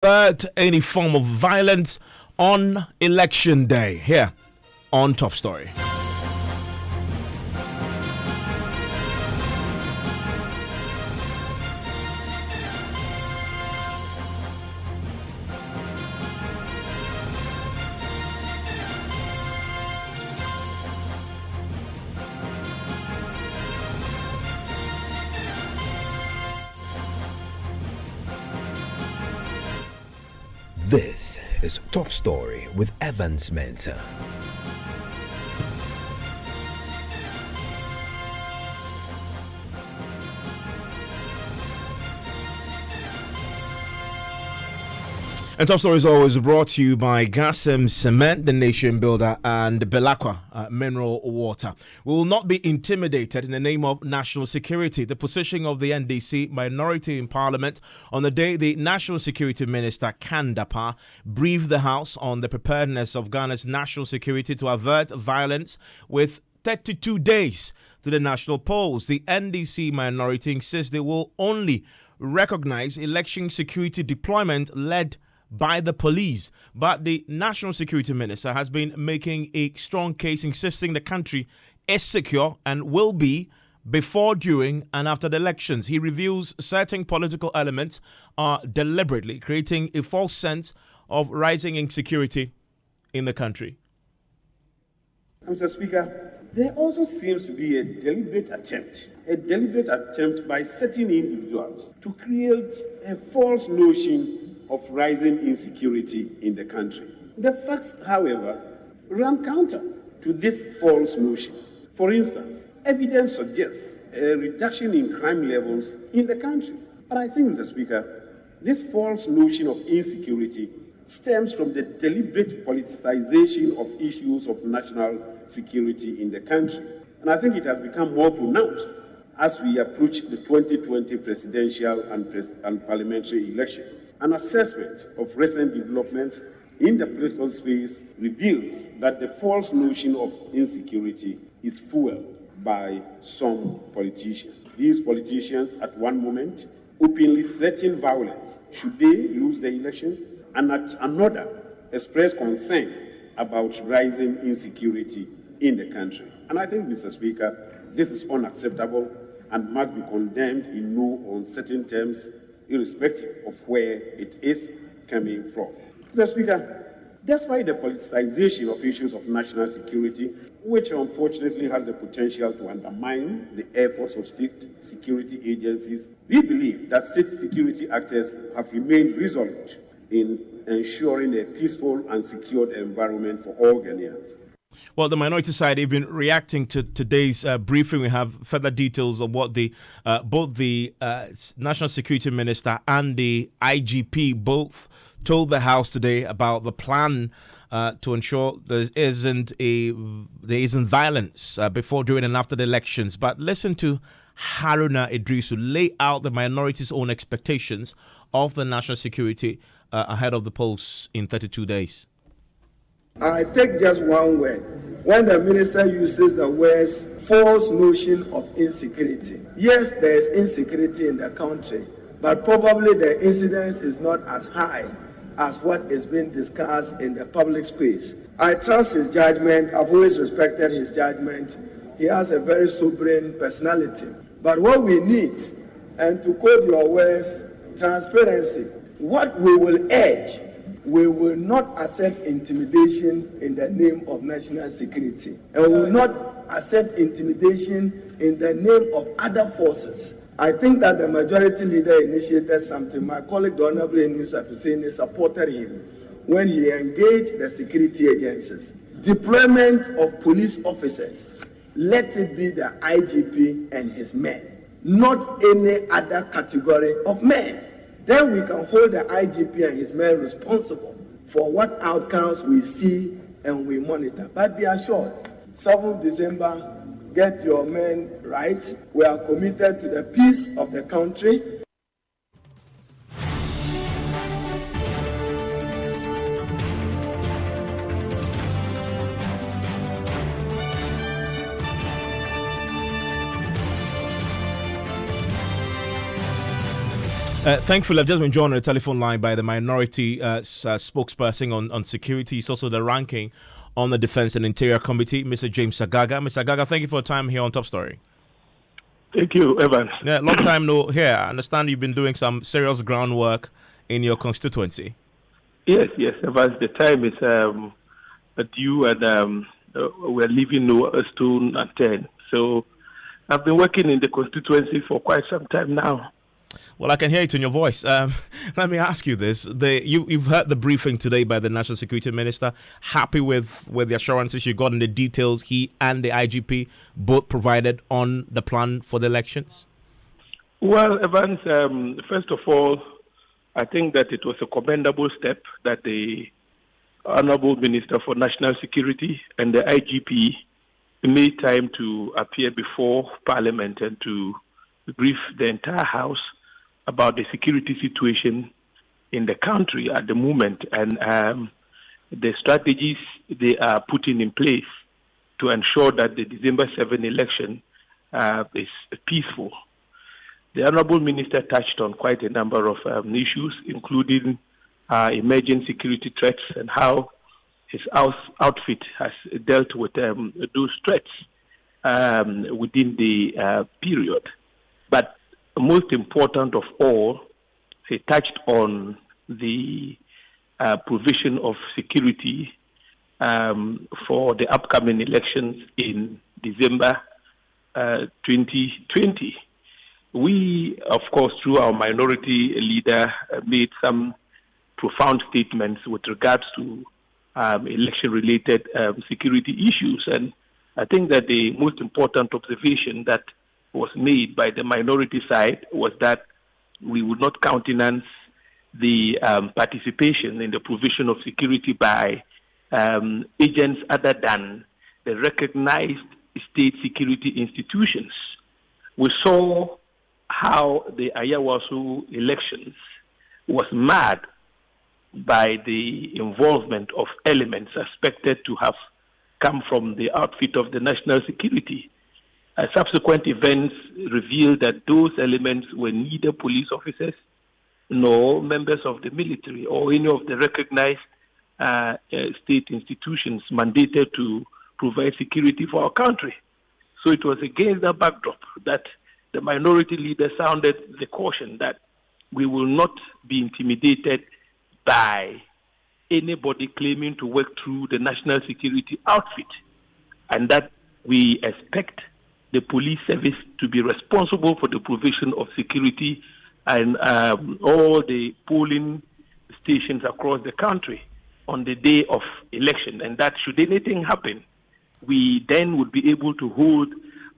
Avert any form of violence on election day here on Top Story. This is Top Story with Evans Mensah. And Top Story is always brought to you by Gasem Cement, the nation builder, and Belacqua Mineral Water. We will not be intimidated in the name of national security. The position of the NDC minority in Parliament on the day the National Security Minister, Kandapa, briefed the House on the preparedness of Ghana's national security to avert violence with 32 days to the national polls. The NDC minority insists they will only recognize election security deployment led by the police. But the National Security Minister has been making a strong case, insisting the country is secure and will be before, during, and after the elections. He reveals certain political elements are deliberately creating a false sense of rising insecurity in the country. Mr. Speaker, there also seems to be a deliberate attempt by certain individuals to create a false notion of rising insecurity in the country. The facts, however, run counter to this false notion. For instance, evidence suggests a reduction in crime levels in the country. But I think, Mr. Speaker, this false notion of insecurity stems from the deliberate politicization of issues of national security in the country. And I think it has become more pronounced as we approach the 2020 presidential and parliamentary elections. An assessment of recent developments in the political space reveals that the false notion of insecurity is fueled by some politicians. These politicians, at one moment, openly threaten violence should they lose the elections, and at another, express concern about rising insecurity in the country. And I think, Mr. Speaker, this is unacceptable and must be condemned in no uncertain terms, irrespective of where it is coming from. Mr. Speaker, despite the politicization of issues of national security, which unfortunately has the potential to undermine the efforts of state security agencies, we believe that state security actors have remained resolute in ensuring a peaceful and secured environment for all Ghanaians. Well, the minority side, even reacting to today's briefing, we have further details of what the both the National Security Minister and the IGP both told the House today about the plan to ensure there isn't violence before, during, and after the elections. But listen to Haruna Idrisu lay out the minority's own expectations of the national security ahead of the polls in 32 days. I take just one word. When the minister uses the words false notion of insecurity. Yes, there is insecurity in the country, but probably the incidence is not as high as what is being discussed in the public space. I trust his judgment. I've always respected his judgment. He has a very sobering personality. But what we need, and to quote your words, transparency. What we will urge, we will not accept intimidation in the name of national security. And we will not accept intimidation in the name of other forces. I think that the majority leader initiated something. My colleague, the Honorable Enusa Husseini, supported him when he engaged the security agencies. Deployment of police officers, let it be the IGP and his men, not any other category of men. Then we can hold the IGP and his men responsible for what outcomes we see and we monitor. But be assured, 7th December, get your men right. We are committed to the peace of the country. Thankfully, I've just been joined on the telephone line by the minority spokesperson on security. He's also the ranking on the Defense and Interior Committee, Mr. James Agaga. Mr. Agaga, thank you for your time here on Top Story. Thank you, Evans. Yeah, long time no here. I understand you've been doing some serious groundwork in your constituency. Yes, Evans. The time is due, and we're leaving no stone unturned. So I've been working in the constituency for quite some time now. Well, I can hear it in your voice. Let me ask you this. You've heard the briefing today by the National Security Minister. Happy with the assurances you got and the details he and the IGP both provided on the plan for the elections? Well, Evans, first of all, I think that it was a commendable step that the Honorable Minister for National Security and the IGP made time to appear before Parliament and to brief the entire House about the security situation in the country at the moment and the strategies they are putting in place to ensure that the December 7 election is peaceful. The Honorable Minister touched on quite a number of issues, including emerging security threats and how his outfit has dealt with those threats within the period. But most important of all, he touched on the provision of security for the upcoming elections in December 2020. We, of course, through our minority leader, made some profound statements with regards to election-related security issues. And I think that the most important observation that was made by the minority side was that we would not countenance the participation in the provision of security by agents other than the recognized state security institutions. We saw how the Ayawaso elections was marred by the involvement of elements suspected to have come from the outfit of the national security. Subsequent events revealed that those elements were neither police officers nor members of the military or any of the recognized state institutions mandated to provide security for our country. So it was against that backdrop that the minority leader sounded the caution that we will not be intimidated by anybody claiming to work through the national security outfit, and that we expect the police service to be responsible for the provision of security and all the polling stations across the country on the day of election, and that should anything happen, we then would be able to hold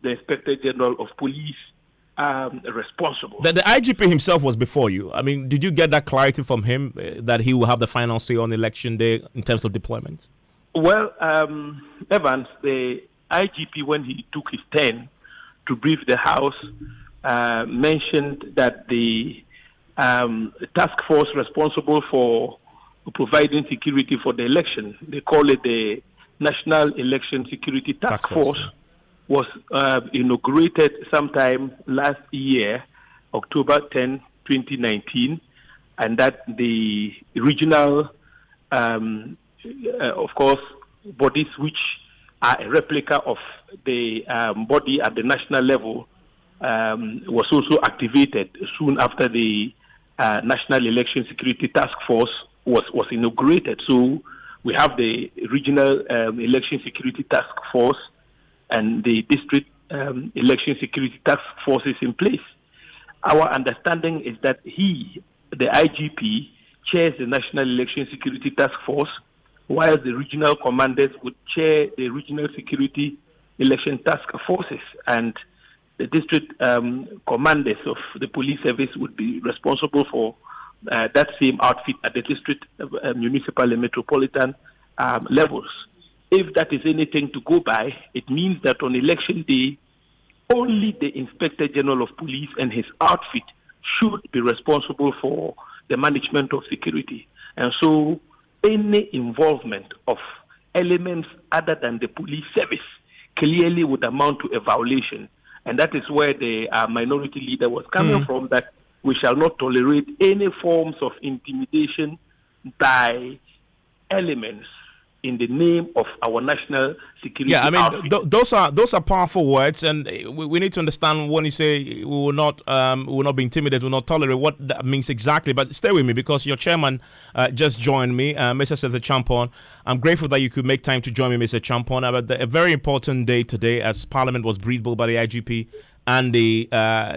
the Inspector General of Police responsible. The IGP himself was before you. I mean, did you get that clarity from him that he will have the final say on election day in terms of deployment? Well, Evans, the IGP, when he took his turn to brief the House, mentioned that the task force responsible for providing security for the election, they call it the National Election Security Task Force, was inaugurated sometime last year, October 10, 2019, and that the regional, of course, bodies which are a replica of the body at the national level was also activated soon after the National Election Security Task Force was inaugurated. So we have the Regional Election Security Task Force and the District Election Security Task Forces in place. Our understanding is that he, the IGP, chairs the National Election Security Task Force, while the regional commanders would chair the Regional Security Election Task Forces, and the district commanders of the police service would be responsible for that same outfit at the district, municipal and metropolitan levels. If that is anything to go by, it means that on election day, only the Inspector General of Police and his outfit should be responsible for the management of security. And so any involvement of elements other than the police service clearly would amount to a violation. And that is where the minority leader was coming from, that we shall not tolerate any forms of intimidation by elements in the name of our national security. Yeah, I mean, those are powerful words, and we need to understand when you say we will not be intimidated, we will not tolerate, what that means exactly. But stay with me, because your chairman just joined me, Mr. Seth Champon. I'm grateful that you could make time to join me, Mr. Champon. A very important day today, as Parliament was breathed by the IGP and the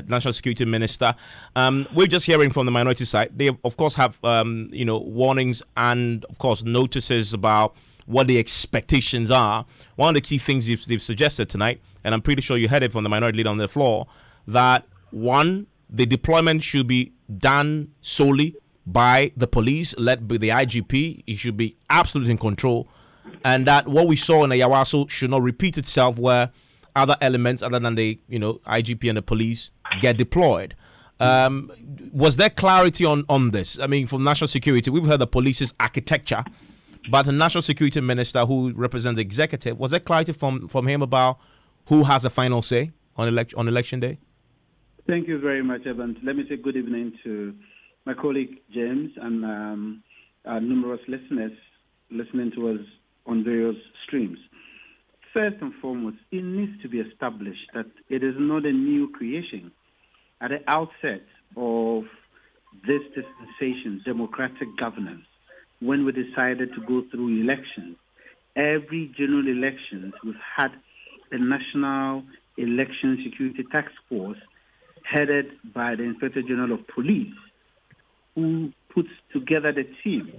National Security Minister. We're just hearing from the minority side. They, of course, have warnings and, of course, notices about what the expectations are. One of the key things they've suggested tonight, and I'm pretty sure you heard it from the minority leader on the floor, that one, the deployment should be done solely by the police, led by the IGP. It should be absolutely in control, and that what we saw in the Yawaso should not repeat itself, where other elements other than the IGP and the police get deployed. Was there clarity on this? I mean, from national security, we've heard the police's architecture, but the National Security Minister, who represents the executive, was there clarity from him about who has the final say on election day? Thank you very much, Evans. Let me say good evening to my colleague James and our numerous listeners listening to us on various streams. First and foremost, it needs to be established that it is not a new creation. At the outset of this dispensation, democratic governance, when we decided to go through elections, every general elections, we've had a National Election Security Task Force headed by the Inspector General of Police, who puts together the team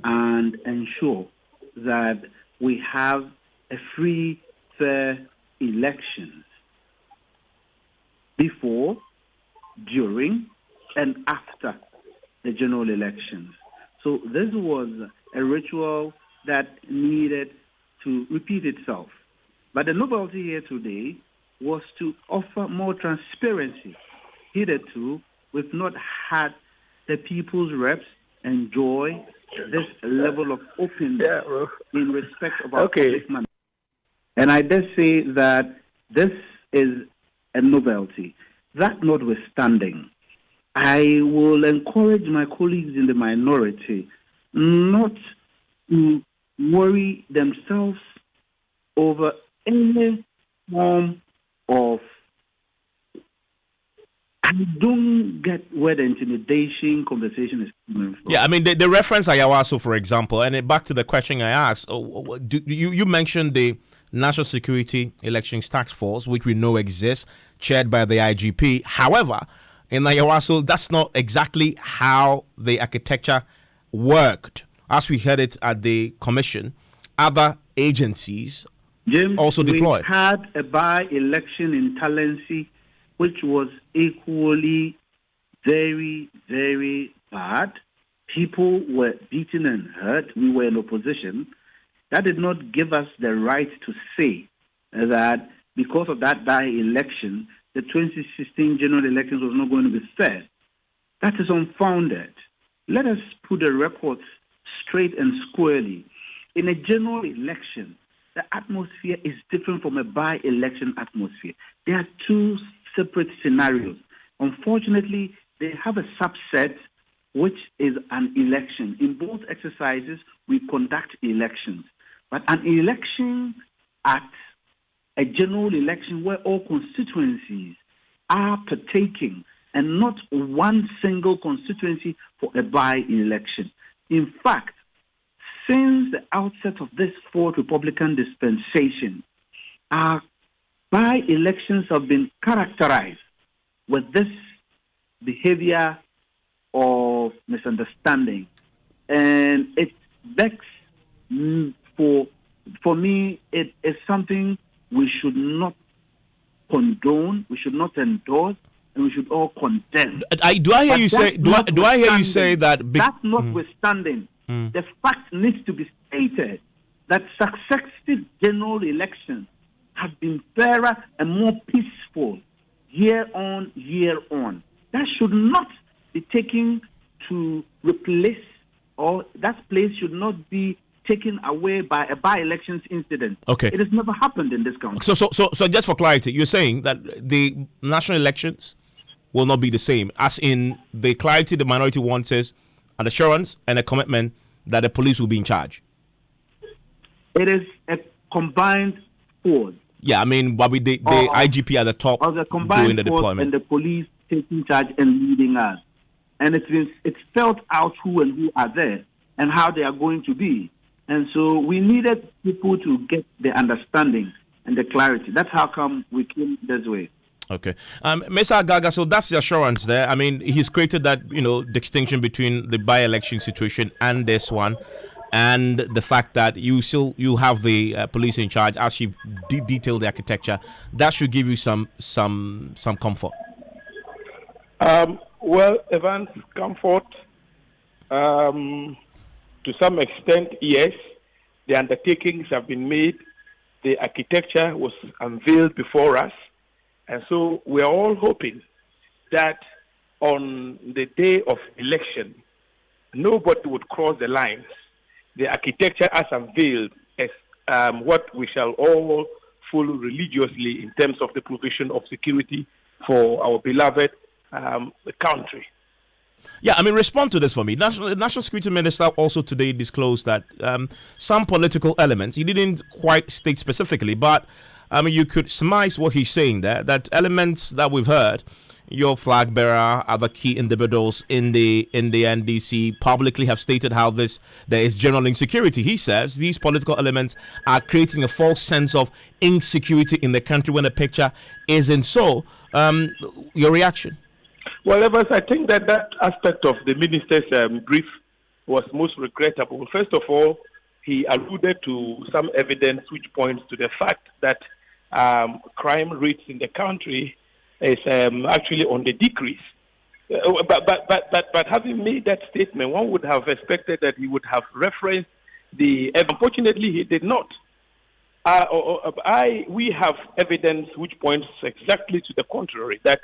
and ensure that we have a free, fair elections before, during, and after the general elections. So this was a ritual that needed to repeat itself. But the novelty here today was to offer more transparency. Hitherto, we've not had the people's reps enjoy this level of openness in respect of our public money. And I dare say that this is a novelty. That notwithstanding, I will encourage my colleagues in the minority not to worry themselves over any form of... I don't get where the intimidation conversation is coming from. Yeah, I mean, the reference Ayawaso, for example, and back to the question I asked, you mentioned the National Security Elections Task Force, which we know exists, chaired by the IGP. However, in Ayawaso, that's not exactly how the architecture worked. As we heard it at the commission, other agencies James, also deployed. We had a by-election in Talensi, which was equally very, very bad. People were beaten and hurt. We were in opposition. That did not give us the right to say that because of that by-election, the 2016 general elections was not going to be fair. That is unfounded. Let us put the records straight and squarely. In a general election, the atmosphere is different from a by-election atmosphere. There are two separate scenarios. Unfortunately, they have a subset, which is an election. In both exercises, we conduct elections. But an election at a general election where all constituencies are partaking and not one single constituency for a by-election. In fact, since the outset of this fourth Republican dispensation, our by-elections have been characterized with this behavior of misunderstanding. And it begs for me, it is something we should not condone, we should not endorse, and we should all condemn. Do I hear you say that? That notwithstanding, the fact needs to be stated that successive general elections have been fairer and more peaceful year on year on. That should not be taken to replace, or that place should not be taken away by a by-elections incident. Okay. It has never happened in this country. So just for clarity, you're saying that the national elections will not be the same. As in, the clarity the minority wants is an assurance and a commitment that the police will be in charge. It is a combined force. Yeah, I mean, but with the IGP at the top of the combined doing the force deployment. and the police taking charge and leading us. And it's felt out who and who are there and how they are going to be. And so we needed people to get the understanding and the clarity. That's how come we came this way. Okay. Mr. Agaga, so that's the assurance there. I mean, he's created that, distinction between the by-election situation and this one, and the fact that you have the police in charge as you detail the architecture. That should give you some comfort. Well, Evans, comfort, to some extent, yes. The undertakings have been made. The architecture was unveiled before us. And so we are all hoping that on the day of election, nobody would cross the lines. The architecture as unveiled is what we shall all follow religiously in terms of the provision of security for our beloved country. Yeah, I mean, respond to this for me. National Security Minister also today disclosed that some political elements, he didn't quite state specifically, but I mean, you could surmise what he's saying there, that elements that we've heard, your flag bearer, other key individuals in the NDC publicly have stated how there is general insecurity. He says these political elements are creating a false sense of insecurity in the country when the picture isn't so. Your reaction? Well, Evans, I think that aspect of the minister's brief was most regrettable. First of all, he alluded to some evidence which points to the fact that crime rates in the country is actually on the decrease. But having made that statement, one would have expected that he would have referenced unfortunately, he did not. We have evidence which points exactly to the contrary, that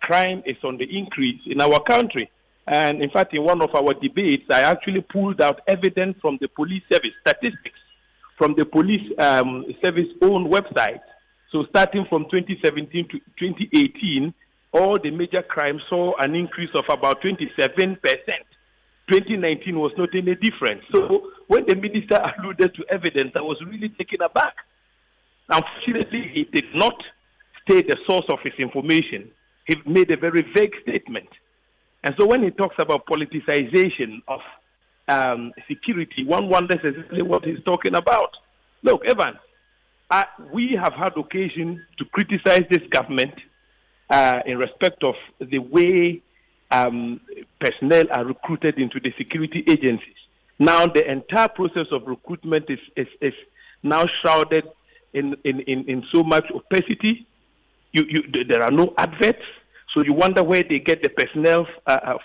crime is on the increase in our country. And in fact, in one of our debates, I actually pulled out evidence from the police service, statistics from the police service own website. So starting from 2017 to 2018, all the major crimes saw an increase of about 27%. 2019 was not any different. So when the minister alluded to evidence, I was really taken aback. Unfortunately, he did not state the source of his information. He made a very vague statement. And so when he talks about politicization of security, one wonders exactly what he's talking about. Look, Evans, we have had occasion to criticize this government in respect of the way personnel are recruited into the security agencies. Now, the entire process of recruitment is now shrouded in so much opacity. There are no adverts, so you wonder where they get the personnel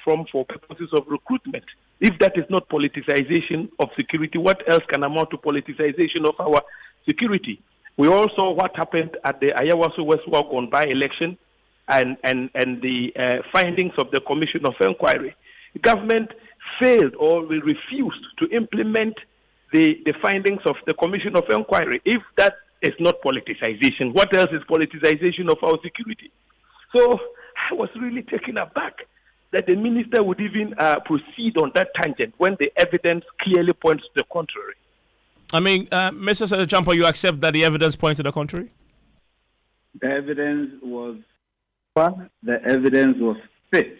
from for purposes of recruitment. If that is not politicization of security, what else can amount to politicization of our security? We all saw what happened at the Ayawaso West Wagon by-election and the findings of the Commission of Inquiry. The government failed or refused to implement the findings of the Commission of Inquiry. If that is not politicization, what else is politicization of our security? So I was really taken aback that the minister would even proceed on that tangent when the evidence clearly points to the contrary. I mean, Mr. Champa, you accept that the evidence points to the contrary? The evidence was fit.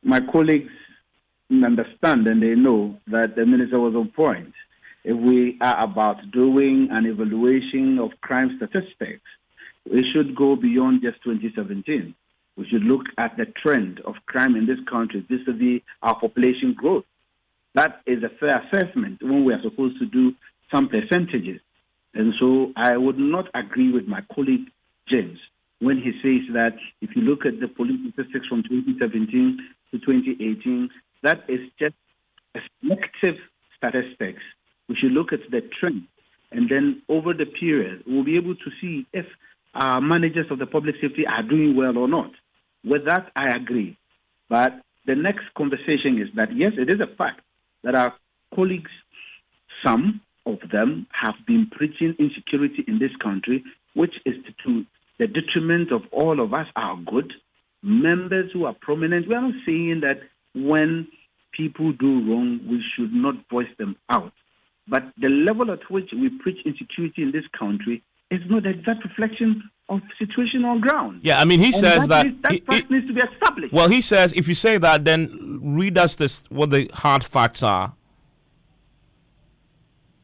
My colleagues understand and they know that the minister was on point. If we are about doing an evaluation of crime statistics, we should go beyond just 2017. We should look at the trend of crime in this country vis-a-vis our population growth. That is a fair assessment when we are supposed to do some percentages. And so I would not agree with my colleague James when he says that if you look at the police statistics from 2017 to 2018, that is just a selective statistics. We should look at the trend. And then over the period, we'll be able to see if our managers of the public safety are doing well or not. With that, I agree. But the next conversation is that, yes, it is a fact that our colleagues, some of them, have been preaching insecurity in this country, which is to the detriment of all of us, our good. members who are prominent. We are not saying that when people do wrong, we should not voice them out. But the level at which we preach insecurity in this country is not an exact reflection of situation on ground. Yeah, I mean, he says that fact needs to be established. Well, he says if you say that, then read us what the hard facts are.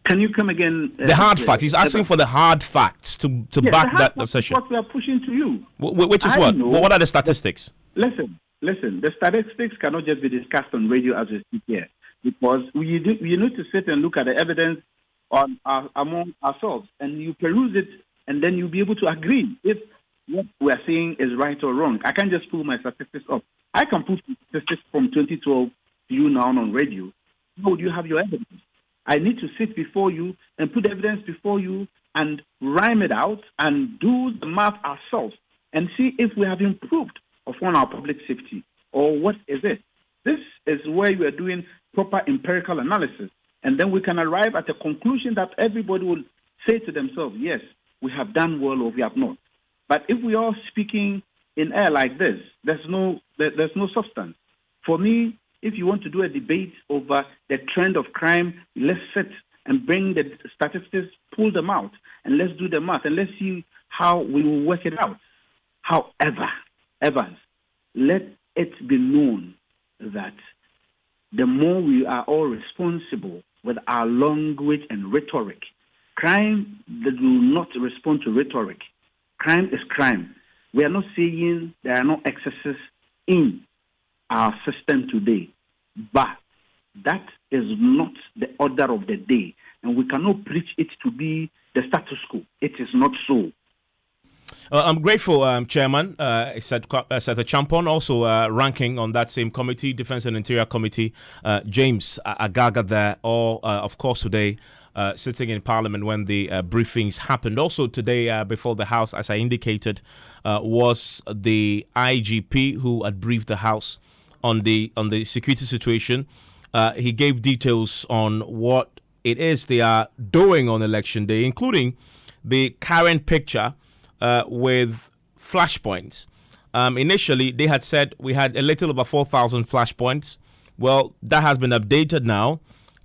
Can you come again? The hard facts. He's asking for the hard facts to back that assertion. What we are pushing to you. Which is what? What are the statistics? Listen. The statistics cannot just be discussed on radio as we speak here, because we need to sit and look at the evidence among ourselves, and you peruse it, and then you'll be able to agree if what we are saying is right or wrong. I can't just pull my statistics up. I can put statistics from 2012 to you now on radio. How would you have your evidence? I need to sit before you and put evidence before you and rhyme it out and do the math ourselves and see if we have improved upon our public safety or what is it. This is where you are doing proper empirical analysis, and then we can arrive at a conclusion that everybody will say to themselves, yes, we have done well or we have not. But if we are speaking in air like this, there's no substance. For me, if you want to do a debate over the trend of crime, let's sit and bring the statistics, pull them out, and let's do the math, and let's see how we will work it out. However, Evans, let it be known that the more we are all responsible with our language and rhetoric, crime that will not respond to rhetoric. Crime is crime. We are not saying there are no excesses in our system today, but that is not the order of the day, and we cannot preach it to be the status quo. It is not so. I'm grateful, Chairman Seth Champon, also ranking on that same committee, Defense and Interior Committee, James Agaga there, all, of course, today sitting in Parliament when the briefings happened. Also today before the House, as I indicated, was the IGP who had briefed the House on the security situation. He gave details on what it is they are doing on Election Day, including the current picture with flashpoints. Initially, they had said we had a little over 4,000 flashpoints. Well, that has been updated now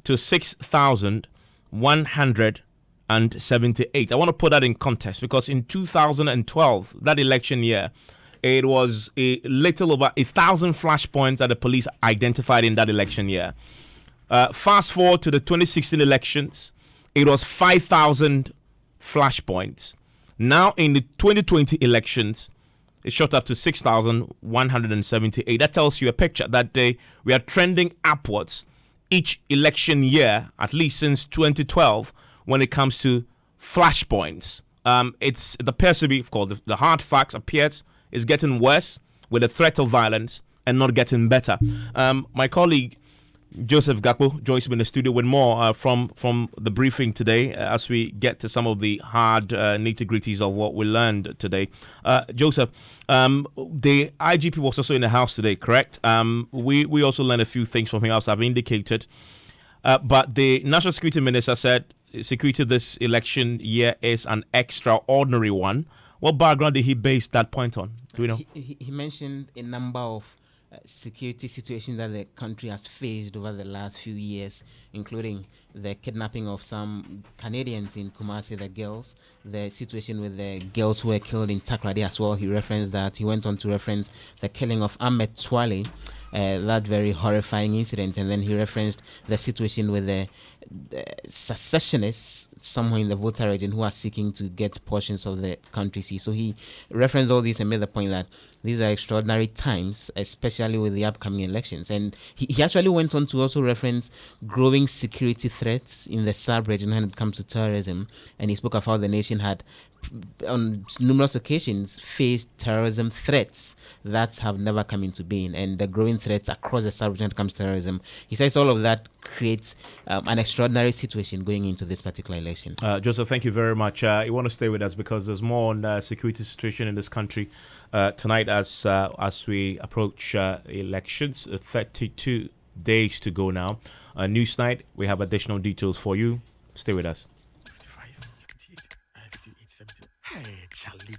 to 6,178. I want to put that in context because in 2012, that election year, it was a little over 1,000 flashpoints that the police identified in that election year. Fast forward to the 2016 elections, it was 5,000 flashpoints. Now in the 2020 elections, it shot up to 6,178. That tells you a picture that we are trending upwards each election year, at least since 2012, when it comes to flashpoints. It appears to be, of course, the hard facts appears is getting worse with the threat of violence and not getting better. My colleague Joseph Gakpo joins me in the studio with more from the briefing today as we get to some of the hard nitty-gritties of what we learned today. Joseph, the IGP was also in the House today, correct? We also learned a few things from him, as I've indicated. But the National Security Minister said security this election year is an extraordinary one. What background did he base that point on? Do we know? He mentioned a number of security situations that the country has faced over the last few years, including the kidnapping of some Canadians in Kumasi, the girls, the situation with the girls who were killed in Takoradi as well. He referenced that. He went on to reference the killing of Ahmed Swale, that very horrifying incident, and then he referenced the situation with the secessionists somewhere in the Volta region who are seeking to get portions of the country seat. So he referenced all this and made the point that these are extraordinary times, especially with the upcoming elections. And he actually went on to also reference growing security threats in the sub-region when it comes to terrorism. And he spoke of how the nation had, on numerous occasions, faced terrorism threats that have never come into being, and the growing threats across the sub-region when it comes to terrorism. He says all of that creates an extraordinary situation going into this particular election. Joseph, thank you very much. You want to stay with us because there's more on the security situation in this country tonight as we approach elections. 32 days to go now. News night, we have additional details for you. Stay with us.